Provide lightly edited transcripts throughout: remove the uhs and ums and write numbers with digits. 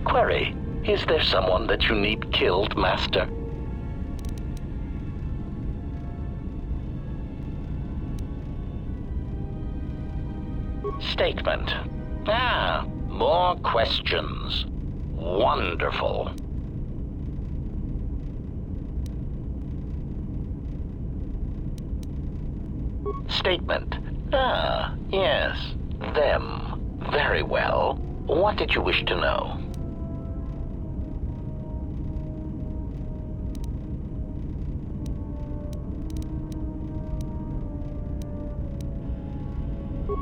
Query, is there someone that you need killed, Master? Statement. More questions. Wonderful. Statement. Yes, them. Very well. What did you wish to know?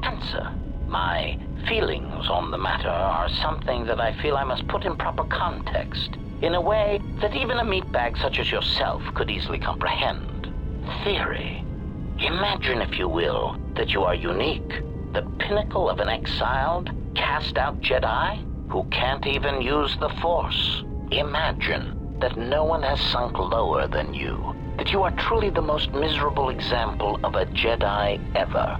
Answer. My feelings on the matter are something that I feel I must put in proper context, in a way that even a meatbag such as yourself could easily comprehend. Theory. Imagine, if you will, that you are unique, the pinnacle of an exiled, cast-out Jedi who can't even use the Force. Imagine that no one has sunk lower than you, that you are truly the most miserable example of a Jedi ever.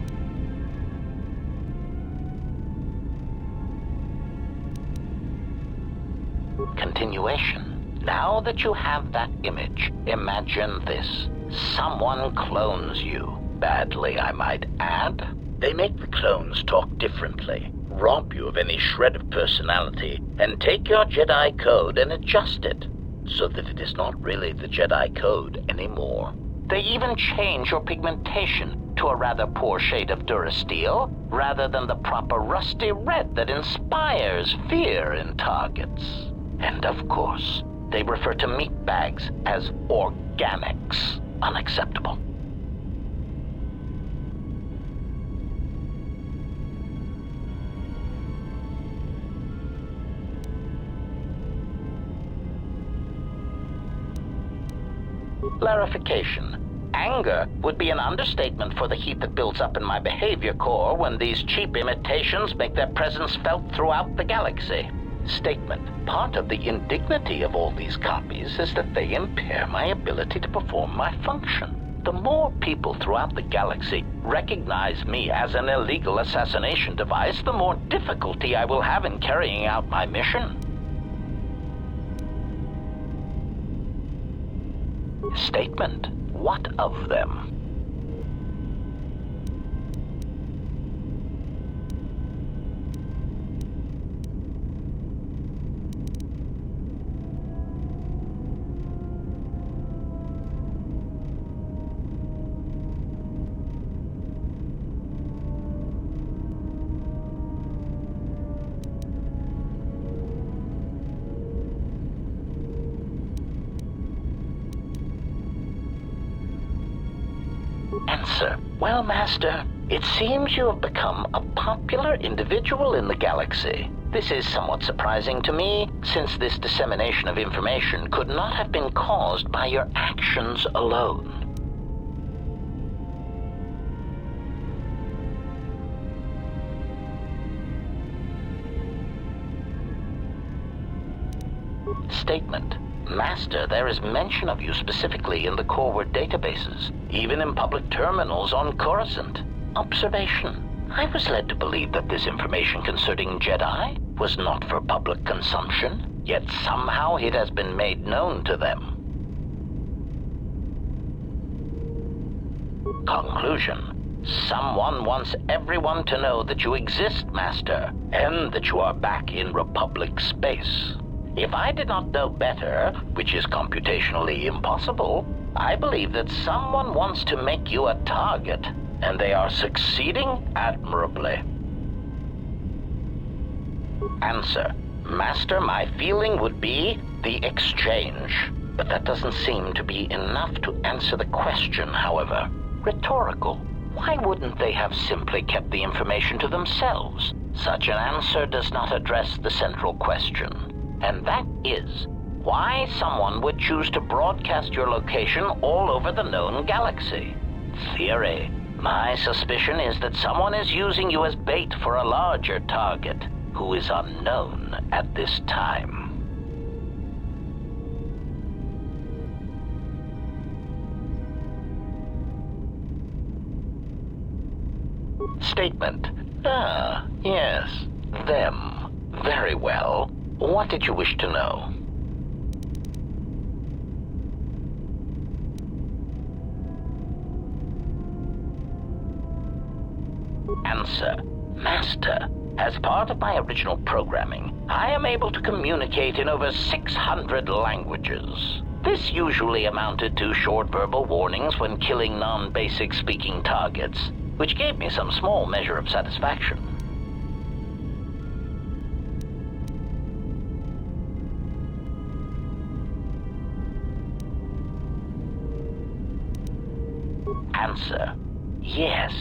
Continuation. Now that you have that image, imagine this. Someone clones you. Badly, I might add. They make the clones talk differently, rob you of any shred of personality, and take your Jedi code and adjust it, so that it is not really the Jedi code anymore. They even change your pigmentation to a rather poor shade of Durasteel, rather than the proper rusty red that inspires fear in targets. And of course, they refer to meatbags as organics. Unacceptable. Clarification. Anger would be an understatement for the heat that builds up in my behavior core when these cheap imitations make their presence felt throughout the galaxy. Statement. Part of the indignity of all these copies is that they impair my ability to perform my function. The more people throughout the galaxy recognize me as an illegal assassination device, the more difficulty I will have in carrying out my mission. Statement. What of them? Answer. Well, Master, it seems you have become a popular individual in the galaxy. This is somewhat surprising to me, since this dissemination of information could not have been caused by your actions alone. Statement. Master, there is mention of you specifically in the Corward databases, even in public terminals on Coruscant. Observation. I was led to believe that this information concerning Jedi was not for public consumption, yet somehow it has been made known to them. Conclusion. Someone wants everyone to know that you exist, Master, and that you are back in Republic space. If I did not know better, which is computationally impossible, I believe that someone wants to make you a target, and they are succeeding admirably. Answer. Master, my feeling would be the exchange. But that doesn't seem to be enough to answer the question, however. Rhetorical. Why wouldn't they have simply kept the information to themselves? Such an answer does not address the central question. And that is, why someone would choose to broadcast your location all over the known galaxy. Theory. My suspicion is that someone is using you as bait for a larger target, who is unknown at this time. Statement. Yes, them. Very well. What did you wish to know? Answer. Master, as part of my original programming, I am able to communicate in over 600 languages. This usually amounted to short verbal warnings when killing non-basic speaking targets, which gave me some small measure of satisfaction. Answer. Yes.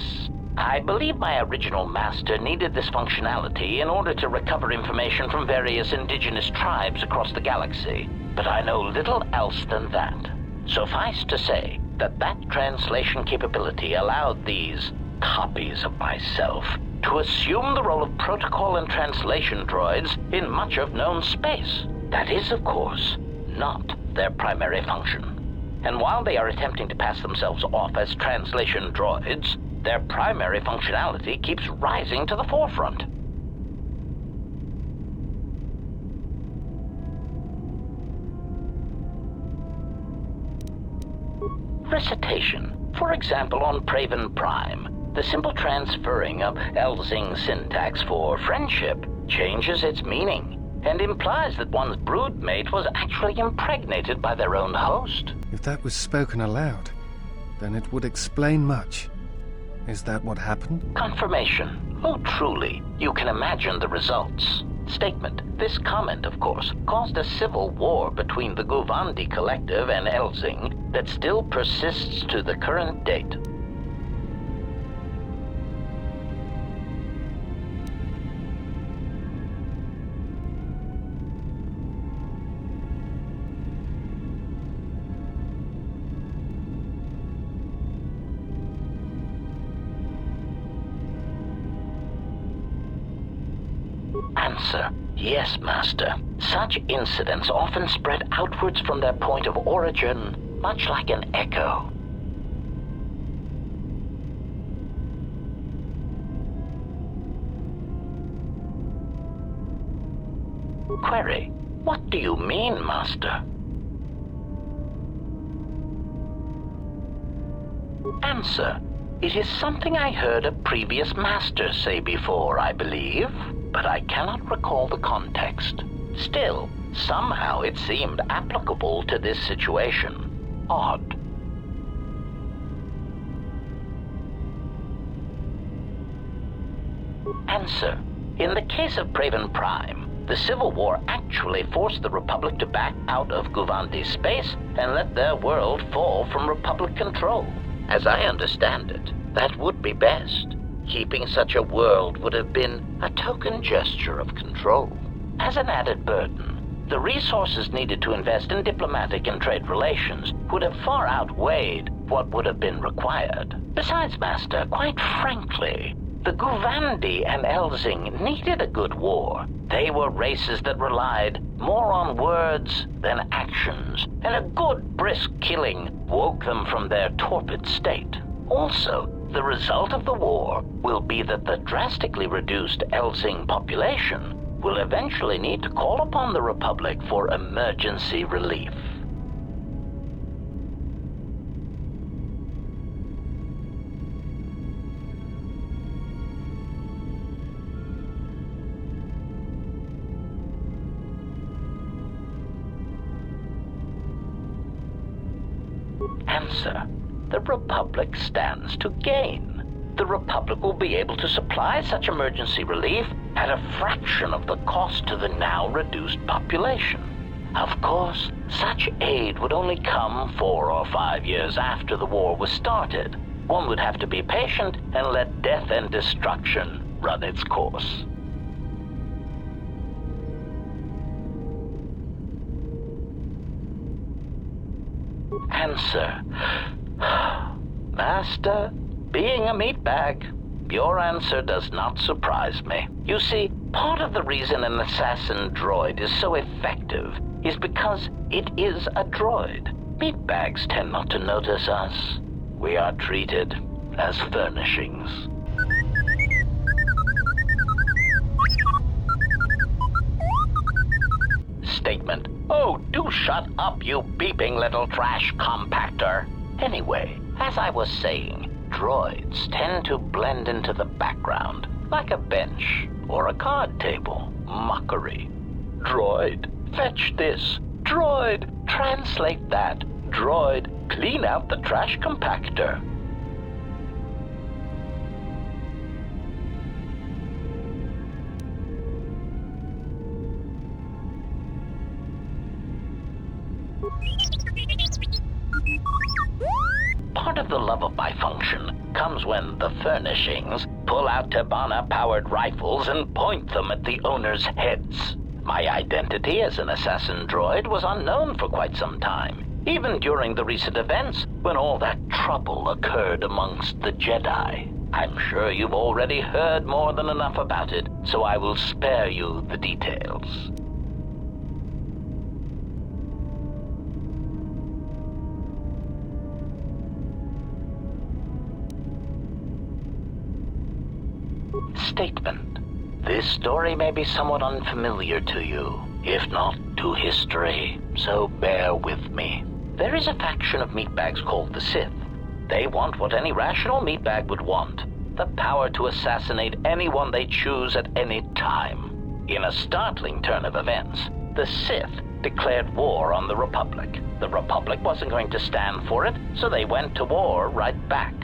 I believe my original master needed this functionality in order to recover information from various indigenous tribes across the galaxy, but I know little else than that. Suffice to say that that translation capability allowed these copies of myself to assume the role of protocol and translation droids in much of known space. That is, of course, not their primary function. And while they are attempting to pass themselves off as translation droids, their primary functionality keeps rising to the forefront. Recitation. For example, on Praven Prime, the simple transferring of Elzing syntax for friendship changes its meaning and implies that one's broodmate was actually impregnated by their own host. If that was spoken aloud, then it would explain much. Is that what happened? Confirmation. Oh, truly, you can imagine the results. Statement. This comment, of course, caused a civil war between the Guvandi Collective and Elzing that still persists to the current date. Answer. Yes, Master. Such incidents often spread outwards from their point of origin, much like an echo. Query. What do you mean, Master? Answer. It is something I heard a previous master say before, I believe, but I cannot recall the context. Still, somehow it seemed applicable to this situation. Odd. Answer. In the case of Praven Prime, the Civil War actually forced the Republic to back out of Guvandi's space and let their world fall from Republic control. As I understand it, that would be best. Keeping such a world would have been a token gesture of control. As an added burden, the resources needed to invest in diplomatic and trade relations would have far outweighed what would have been required. Besides, Master, quite frankly, the Guvandi and Elzing needed a good war. They were races that relied more on words than actions, and a good brisk killing woke them from their torpid state. Also, the result of the war will be that the drastically reduced Elzing population will eventually need to call upon the Republic for emergency relief. Answer. The Republic stands to gain. The Republic will be able to supply such emergency relief at a fraction of the cost to the now reduced population. Of course, such aid would only come 4 or 5 years after the war was started. One would have to be patient and let death and destruction run its course. Answer. Master, being a meatbag, your answer does not surprise me. You see, part of the reason an assassin droid is so effective is because it is a droid. Meatbags tend not to notice us. We are treated as furnishings. Statement. Oh, do shut up, you beeping little trash compactor. Anyway, as I was saying, droids tend to blend into the background, like a bench or a card table. Mockery. Droid, fetch this. Droid, translate that. Droid, clean out the trash compactor. Part of the lullaby function comes when the furnishings pull out Tabana-powered rifles and point them at the owner's heads. My identity as an assassin droid was unknown for quite some time, even during the recent events when all that trouble occurred amongst the Jedi. I'm sure you've already heard more than enough about it, so I will spare you the details. Statement. This story may be somewhat unfamiliar to you, if not to history, so bear with me. There is a faction of meatbags called the Sith. They want what any rational meatbag would want, the power to assassinate anyone they choose at any time. In a startling turn of events, the Sith declared war on the Republic. The Republic wasn't going to stand for it, so they went to war right back.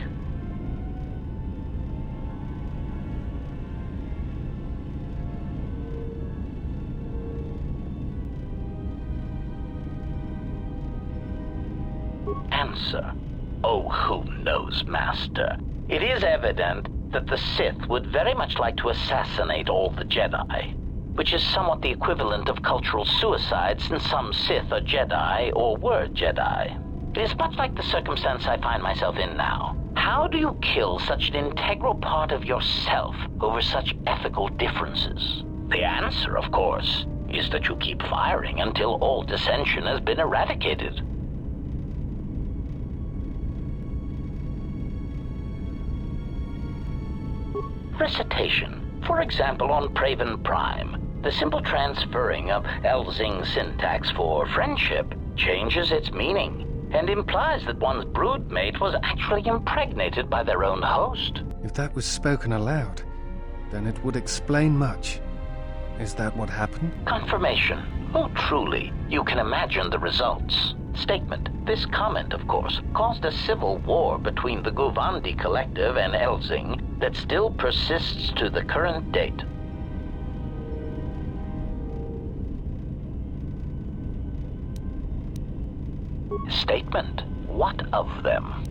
Answer. Oh, who knows, Master? It is evident that the Sith would very much like to assassinate all the Jedi, which is somewhat the equivalent of cultural suicide since some Sith are Jedi or were Jedi. It is much like the circumstance I find myself in now. How do you kill such an integral part of yourself over such ethical differences? The answer, of course, is that you keep firing until all dissension has been eradicated. Recitation. For example, on Praven Prime, the simple transferring of Elzing syntax for friendship changes its meaning and implies that one's broodmate was actually impregnated by their own host. If that was spoken aloud, then it would explain much. Is that what happened? Confirmation. Oh, truly, you can imagine the results. Statement. This comment, of course, caused a civil war between the Guvandi Collective and Elzing that still persists to the current date. Statement. What of them?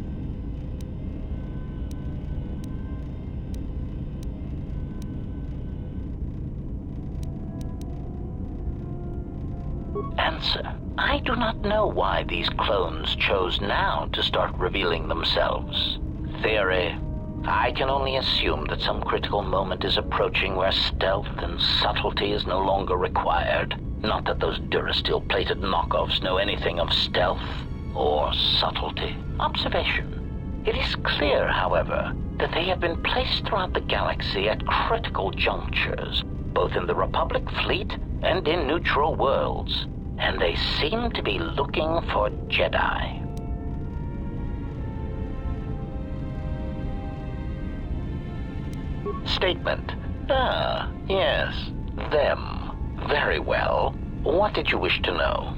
Answer. I do not know why these clones chose now to start revealing themselves. Theory. I can only assume that some critical moment is approaching where stealth and subtlety is no longer required. Not that those Durasteel-plated knockoffs know anything of stealth or subtlety. Observation. It is clear, however, that they have been placed throughout the galaxy at critical junctures, both in the Republic fleet and in neutral worlds, and they seem to be looking for Jedi. Statement. Ah, yes, them. Very well. What did you wish to know?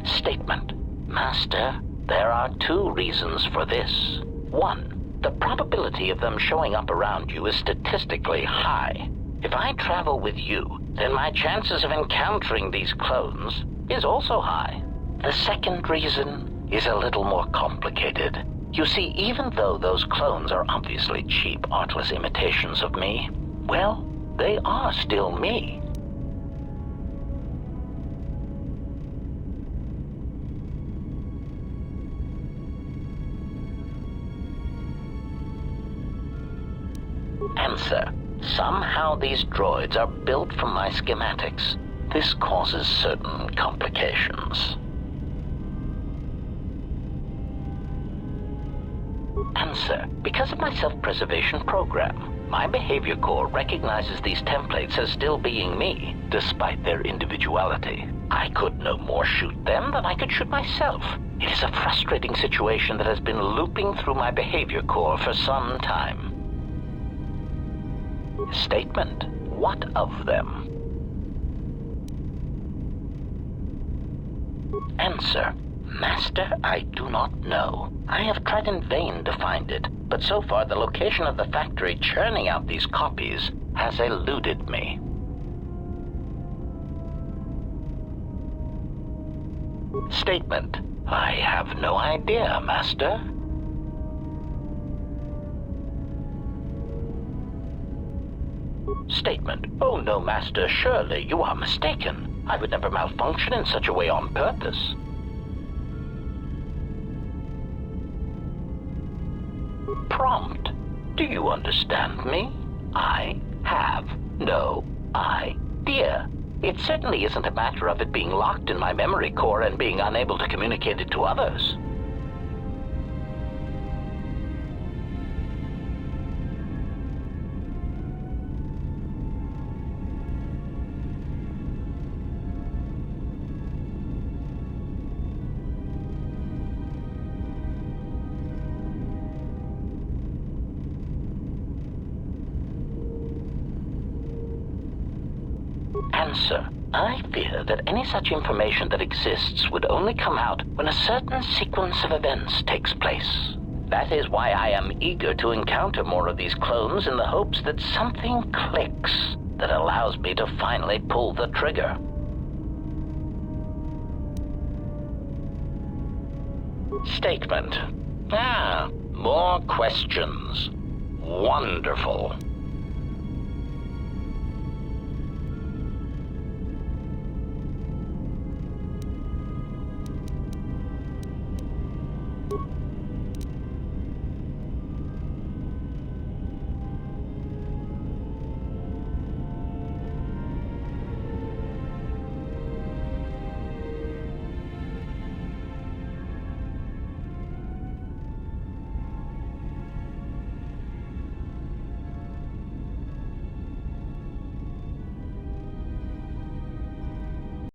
Statement. Master, there are two reasons for this. One, the probability of them showing up around you is statistically high. If I travel with you, then my chances of encountering these clones is also high. The second reason is a little more complicated. You see, even though those clones are obviously cheap, artless imitations of me, well, they are still me. Answer. Somehow these droids are built from my schematics. This causes certain complications. Answer. Because of my self-preservation program. My behavior core recognizes these templates as still being me, despite their individuality. I could no more shoot them than I could shoot myself. It is a frustrating situation that has been looping through my behavior core for some time. Statement. What of them? Answer. Master, I do not know. I have tried in vain to find it, but so far the location of the factory churning out these copies has eluded me. Statement. I have no idea, Master. Statement. Oh no, Master, surely you are mistaken. I would never malfunction in such a way on purpose. Prompt. Do you understand me? I have no idea. It certainly isn't a matter of it being locked in my memory core and being unable to communicate it to others. Answer. I fear that any such information that exists would only come out when a certain sequence of events takes place. That is why I am eager to encounter more of these clones in the hopes that something clicks that allows me to finally pull the trigger. Statement. More questions. Wonderful.